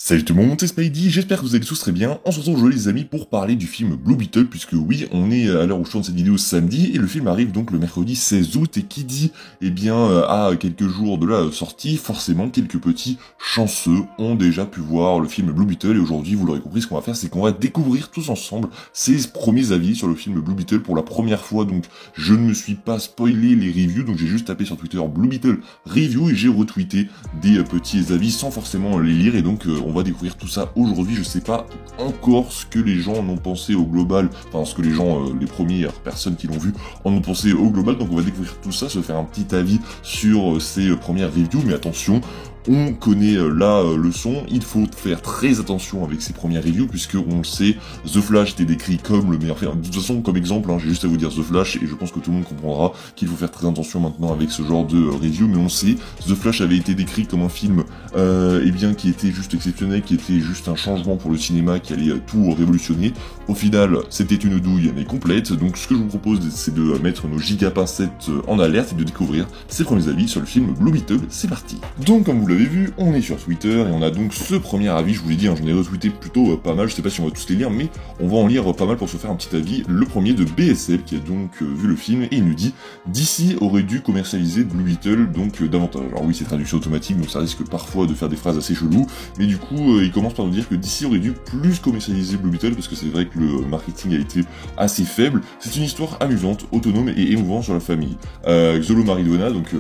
Salut tout le monde, c'est Spidey, j'espère que vous allez tous très bien. On se retrouve aujourd'hui les amis pour parler du film Blue Beetle, puisque oui, on est à l'heure où je tourne cette vidéo samedi, et le film arrive donc le mercredi 16 août, et qui dit, à quelques jours de la sortie, forcément quelques petits chanceux ont déjà pu voir le film Blue Beetle, et aujourd'hui, vous l'aurez compris, ce qu'on va faire, c'est qu'on va découvrir tous ensemble ces premiers avis sur le film Blue Beetle pour la première fois, donc je ne me suis pas spoilé les reviews, donc j'ai juste tapé sur Twitter Blue Beetle Review, et j'ai retweeté des petits avis sans forcément les lire, et donc on va découvrir tout ça aujourd'hui. Je sais pas encore ce que les gens en ont pensé au global, enfin ce que les gens, les premières personnes qui l'ont vu en ont pensé au global, donc on va découvrir tout ça, se faire un petit avis sur ces premières reviews, mais attention, on connaît la leçon, il faut faire très attention avec ces premières reviews, puisque on le sait, The Flash était décrit comme le meilleur film. De toute façon, comme exemple, j'ai juste à vous dire The Flash, et je pense que tout le monde comprendra qu'il faut faire très attention maintenant avec ce genre de review, mais on le sait, The Flash avait été décrit comme un film, qui était juste exceptionnel, qui était juste un changement pour le cinéma, qui allait tout révolutionner. Au final, c'était une douille, mais complète, donc ce que je vous propose, c'est de mettre nos gigapincettes en alerte et de découvrir ces premiers avis sur le film Blue Beetle. C'est parti. Donc, comme vous l'avez vu, on est sur Twitter et on a donc ce premier avis, je vous l'ai dit, j'en ai retweeté plutôt pas mal, je sais pas si on va tous les lire, mais on va en lire pas mal pour se faire un petit avis. Le premier de BSL qui a donc vu le film et il nous dit « DC aurait dû commercialiser Blue Beetle donc davantage ». Alors oui, c'est traduction automatique, donc ça risque parfois de faire des phrases assez cheloues, mais du coup, il commence par nous dire que DC aurait dû plus commercialiser Blue Beetle parce que c'est vrai que le marketing a été assez faible. C'est une histoire amusante, autonome et émouvante sur la famille. Xolo Maridueña, donc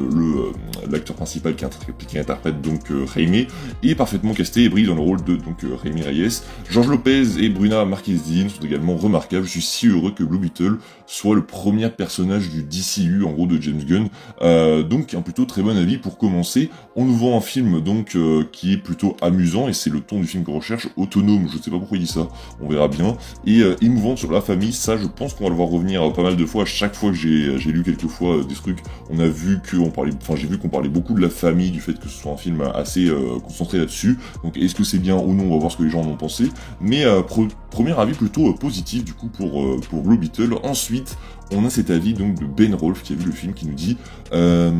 l'acteur principal qui interprète donc Jaime, est parfaitement casté et brille dans le rôle de Jaime Reyes. George Lopez et Bruna Marquezine sont également remarquables. Je suis si heureux que Blue Beetle soit le premier personnage du DCU en gros de James Gunn. Donc un plutôt très bon avis pour commencer. On nous vend un film donc qui est plutôt amusant et c'est le ton du film qu'on recherche, autonome, je sais pas pourquoi il dit ça, on verra bien, et émouvant sur la famille. Ça je pense qu'on va le voir revenir pas mal de fois. À chaque fois que j'ai lu quelques fois des trucs, on a vu j'ai vu qu'on parlait beaucoup de la famille, du fait que ce soit un film assez concentré là-dessus. Donc est-ce que c'est bien ou non, on va voir ce que les gens en ont pensé, mais premier avis plutôt positif du coup pour Blue Beetle. Ensuite on a cet avis donc de Ben Rolf qui a vu le film qui nous dit la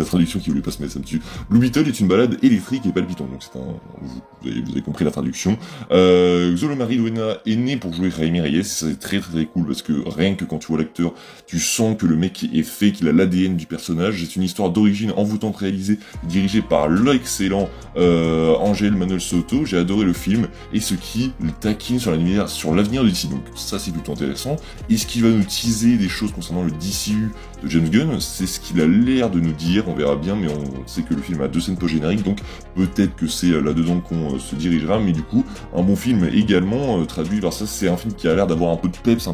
traduction qui voulait pas se mettre ça me tue. Blue Beetle est une balade électrique et palpitante, donc c'est vous avez compris la traduction. Xolo Maridueña est né pour jouer Jaime Reyes, et ça c'est très très cool parce que rien que quand tu vois l'acteur, tu sens que le mec est fait, qu'il a l'ADN du personnage. C'est une histoire d'origine envoûtante réalisée, dirigée par l'excellent Ángel Manuel Soto. J'ai adoré le film et ce qui le taquine sur l'avenir de DC, donc ça c'est plutôt intéressant. Et ce qui va nous teaser des choses concernant le DCU de James Gunn, c'est ce qu'il a l'air de nous dire, on verra bien, mais on sait que le film a 2 scènes post-génériques, donc peut-être que c'est là-dedans qu'on se dirigera, mais du coup, un bon film également, traduit par ça, c'est un film qui a l'air d'avoir un peu de peps,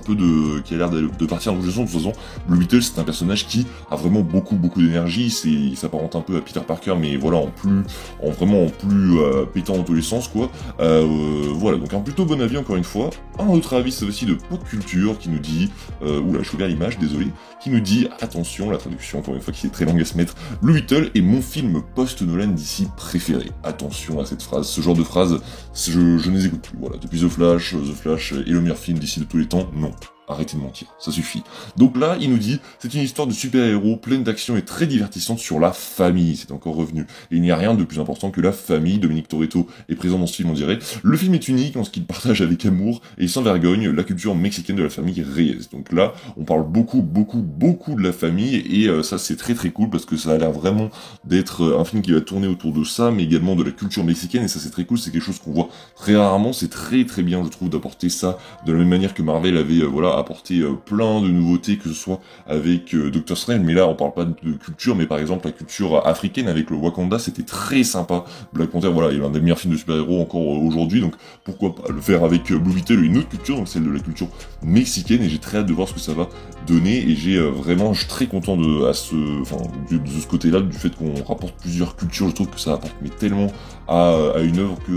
qui a l'air de partir dans le sens. De toute façon, Blue Beetle, c'est un personnage qui a vraiment beaucoup d'énergie, il s'apparente un peu à Peter Parker, mais voilà, en plus pétant dans tous les sens, quoi. Voilà, donc un plutôt bon avis encore une fois. Un autre avis, c'est aussi de Pop Culture, qui nous dit, oula, je regarde l'image, désolé, qui nous dit, attention, la traduction, encore une fois, qui est très longue à se mettre, Blue Beetle est mon film post-Nolan d'ici préféré. Attention à cette phrase, ce genre de phrase, je ne les écoute plus, voilà, depuis The Flash est le meilleur film d'ici de tous les temps, non. Arrêtez de mentir, ça suffit. Donc là, il nous dit, c'est une histoire de super-héros pleine d'action et très divertissante sur la famille, c'est encore revenu. Et il n'y a rien de plus important que la famille. Dominique Toretto est présent dans ce film, on dirait. Le film est unique en ce qu'il partage avec amour et sans vergogne la culture mexicaine de la famille Reyes. Donc là, on parle beaucoup de la famille, et ça c'est très très cool parce que ça a l'air vraiment d'être un film qui va tourner autour de ça, mais également de la culture mexicaine, et ça c'est très cool, c'est quelque chose qu'on voit très rarement, c'est très très bien je trouve d'apporter ça de la même manière que Marvel avait apporter plein de nouveautés, que ce soit avec Doctor Strange, mais là on parle pas de culture, mais par exemple la culture africaine avec le Wakanda, c'était très sympa. Black Panther, voilà, il est un des meilleurs films de super-héros encore aujourd'hui, donc pourquoi pas le faire avec Blue Beetle, une autre culture, donc celle de la culture mexicaine, et j'ai très hâte de voir ce que ça va donner, et je suis très content de ce côté-là, du fait qu'on rapporte plusieurs cultures. Je trouve que ça apporte mais tellement à une œuvre que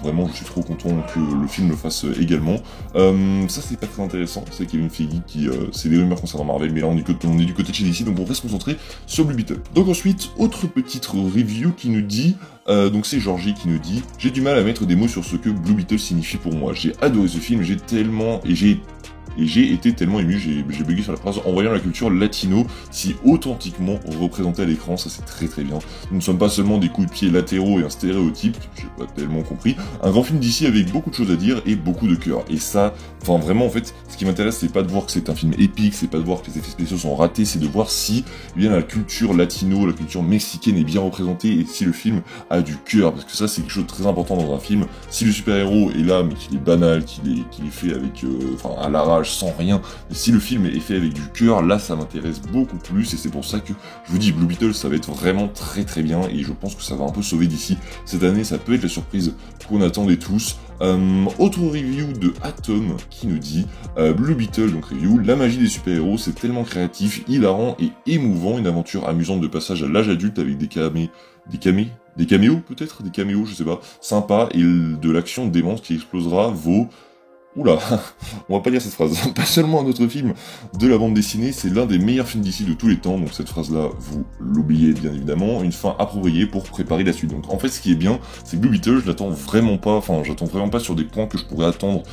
vraiment je suis trop content que le film le fasse également. Ça c'est pas très intéressant, c'est Kevin Feige qui c'est des rumeurs concernant Marvel, mais là on est du côté de chez DC, donc on va se concentrer sur Blue Beetle. Donc ensuite, autre petite review qui nous dit, donc c'est Georgie qui nous dit, j'ai du mal à mettre des mots sur ce que Blue Beetle signifie pour moi. J'ai adoré ce film, j'ai et j'ai été tellement ému, j'ai bugué sur la phrase, en voyant la culture latino si authentiquement représentée à l'écran, ça c'est très très bien. Nous ne sommes pas seulement des coups de pied latéraux et un stéréotype, j'ai pas tellement compris, un grand film d'ici avec beaucoup de choses à dire et beaucoup de cœur. Et ça, enfin vraiment en fait, ce qui m'intéresse c'est pas de voir que c'est un film épique, c'est pas de voir que les effets spéciaux sont ratés, c'est de voir si eh bien la culture latino, la culture mexicaine est bien représentée et si le film a du cœur, parce que ça c'est quelque chose de très important dans un film. Si le super-héros est là mais qu'il est banal, qu'il est fait avec, enfin à l'arrache, sans rien, mais si le film est fait avec du cœur, là ça m'intéresse beaucoup plus et c'est pour ça que je vous dis Blue Beetle ça va être vraiment très très bien et je pense que ça va un peu sauver d'ici cette année, ça peut être la surprise qu'on attendait tous. Autre review de Atom qui nous dit Blue Beetle, donc review, la magie des super-héros c'est tellement créatif, hilarant et émouvant, une aventure amusante de passage à l'âge adulte avec des caméos peut-être, des caméos je sais pas, sympa et de l'action démente qui explosera vos... Oula, on va pas lire cette phrase. Pas seulement un autre film de la bande dessinée, c'est l'un des meilleurs films d'ici de tous les temps, donc cette phrase-là, vous l'oubliez bien évidemment, une fin appropriée pour préparer la suite. Donc en fait, ce qui est bien, c'est que Blue Beetle, je l'attends vraiment pas, j'attends vraiment pas sur des points que je pourrais attendre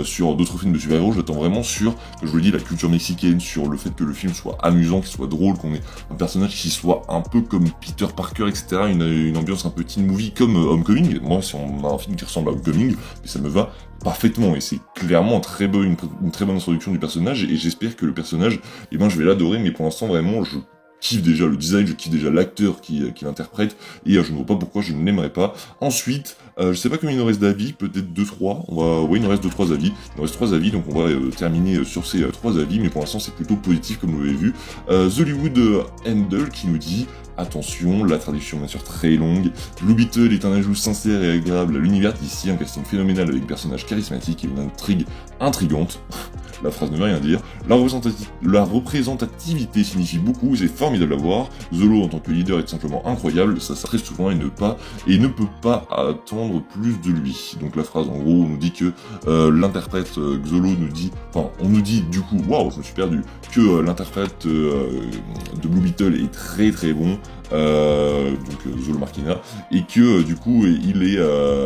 sur d'autres films de super-héros, je l'attends vraiment sur, je vous le dis, la culture mexicaine, sur le fait que le film soit amusant, qu'il soit drôle, qu'on ait un personnage qui soit un peu comme Peter Parker, etc., une ambiance un peu teen movie comme Homecoming. Moi, si on a un film qui ressemble à Homecoming, ça me va parfaitement et c'est clairement une très bonne introduction du personnage et j'espère que le personnage, eh ben je vais l'adorer, mais pour l'instant vraiment je kiffe déjà le design, je kiffe déjà l'acteur qui l'interprète et je ne vois pas pourquoi je ne l'aimerais pas. Ensuite, je sais pas combien il nous reste d'avis, peut-être 2-3, il nous reste 2-3 avis, il nous reste 3 avis, donc on va terminer sur ces 3 avis, mais pour l'instant c'est plutôt positif comme vous l'avez vu. The Hollywood Handle qui nous dit attention, la traduction bien sûr très longue. Blue Beetle est un ajout sincère et agréable à l'univers d'ici, un casting phénoménal avec personnages charismatiques et une intrigue intrigante. La phrase ne veut rien dire. La représentativité signifie beaucoup, c'est formidable à voir. Zolo en tant que leader est simplement incroyable, ça très souvent et ne peut pas attendre plus de lui. Donc la phrase en gros on nous dit que l'interprète Xolo nous dit, on nous dit du coup, waouh je me suis perdu, que l'interprète de Blue Beetle est très très bon. Donc Zolo Marquina, et que du coup il est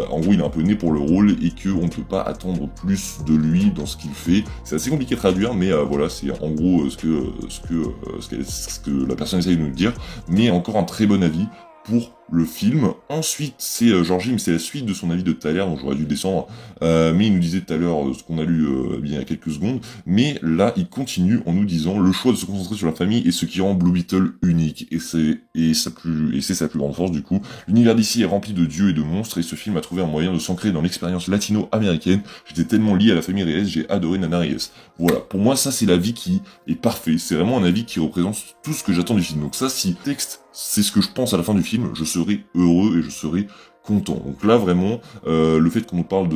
en gros il est un peu né pour le rôle et que on ne peut pas attendre plus de lui dans ce qu'il fait. C'est assez compliqué à traduire, mais voilà, c'est en gros ce que la personne essaye de nous dire, mais encore un très bon avis pour le film. Ensuite, c'est Georgie, mais c'est la suite de son avis de tout à l'heure, donc j'aurais dû descendre, mais il nous disait tout à l'heure ce qu'on a lu bien il y a quelques secondes, mais là, il continue en nous disant le choix de se concentrer sur la famille est ce qui rend Blue Beetle unique, et c'est sa plus grande force du coup. L'univers d'ici est rempli de dieux et de monstres, et ce film a trouvé un moyen de s'ancrer dans l'expérience latino-américaine. J'étais tellement lié à la famille Reyes, j'ai adoré Nana Reyes. Voilà, pour moi, ça c'est l'avis qui est parfait, c'est vraiment un avis qui représente tout ce que j'attends du film. Donc ça, si texte c'est ce que je pense à la fin du film, je serai heureux et je serai content. Donc là vraiment, le fait qu'on nous parle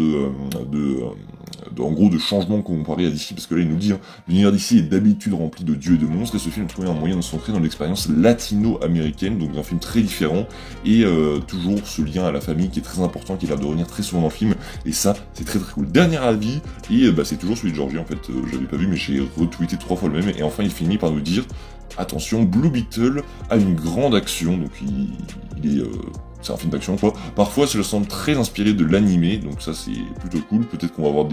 en gros de changement comparé à DC, parce que là il nous dit l'univers d'ici est d'habitude rempli de dieux et de monstres, et ce film a trouvé un moyen de s'ancrer dans l'expérience latino-américaine, donc un film très différent, et toujours ce lien à la famille qui est très important, qui a l'air de revenir très souvent dans le film, et ça c'est très très cool. Dernier avis, et c'est toujours celui de Georgie en fait, j'avais pas vu mais j'ai retweeté 3 fois le même, et enfin il finit par nous dire attention, Blue Beetle a une grande action, donc il est... c'est un film d'action quoi. Parfois cela semble très inspiré de l'animé, donc ça c'est plutôt cool. Peut-être qu'on va avoir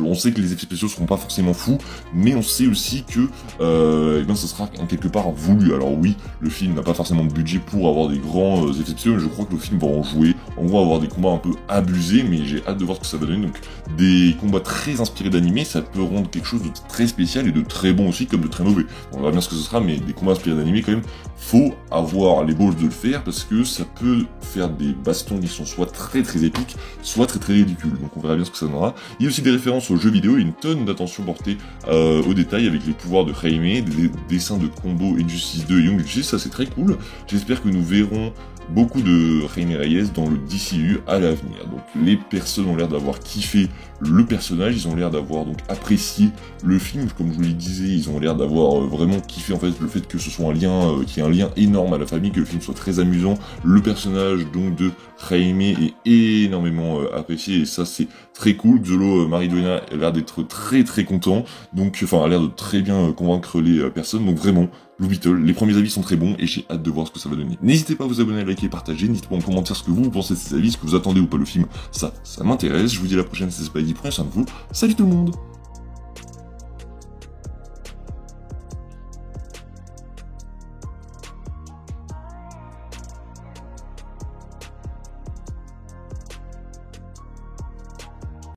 on sait que les effets spéciaux seront pas forcément fous, mais on sait aussi que ça sera en quelque part voulu. Alors oui, le film n'a pas forcément de budget pour avoir des grands effets spéciaux, mais je crois que le film va en jouer. On va avoir des combats un peu abusés, mais j'ai hâte de voir ce que ça va donner. Donc des combats très inspirés d'animé, ça peut rendre quelque chose de très spécial et de très bon aussi, comme de très mauvais. On verra bien ce que ce sera, mais des combats inspirés d'animé quand même, faut avoir les balls de le faire, parce que ça peut faire des bastons qui sont soit très très épiques, soit très très ridicules. Donc on verra bien ce que ça donnera. Il y a aussi des références aux jeux vidéo et une tonne d'attention portée aux détails avec les pouvoirs de Jaime, des dessins de Combo, Injustice 2 et Young Justice, ça c'est très cool. J'espère que nous verrons beaucoup de Jaime Reyes dans le DCU à l'avenir. Donc les personnes ont l'air d'avoir kiffé le personnage, ils ont l'air d'avoir donc apprécié le film, comme je vous le disais, ils ont l'air d'avoir vraiment kiffé en fait le fait que ce soit un lien, qu'il y ait un lien énorme à la famille, que le film soit très amusant. Le personnage donc de Jaime est énormément apprécié et ça c'est très cool. Xolo Mariduena a l'air d'être très très content, donc a l'air de très bien convaincre les personnes, donc vraiment Blue Beetle, les premiers avis sont très bons et j'ai hâte de voir ce que ça va donner. N'hésitez pas à vous abonner, à liker, partager, n'hésitez pas en commentaire ce que vous pensez de ces avis, ce que vous attendez ou pas le film, ça m'intéresse. Je vous dis à la prochaine, c'est Spidey, prenez soin de vous, salut tout le monde.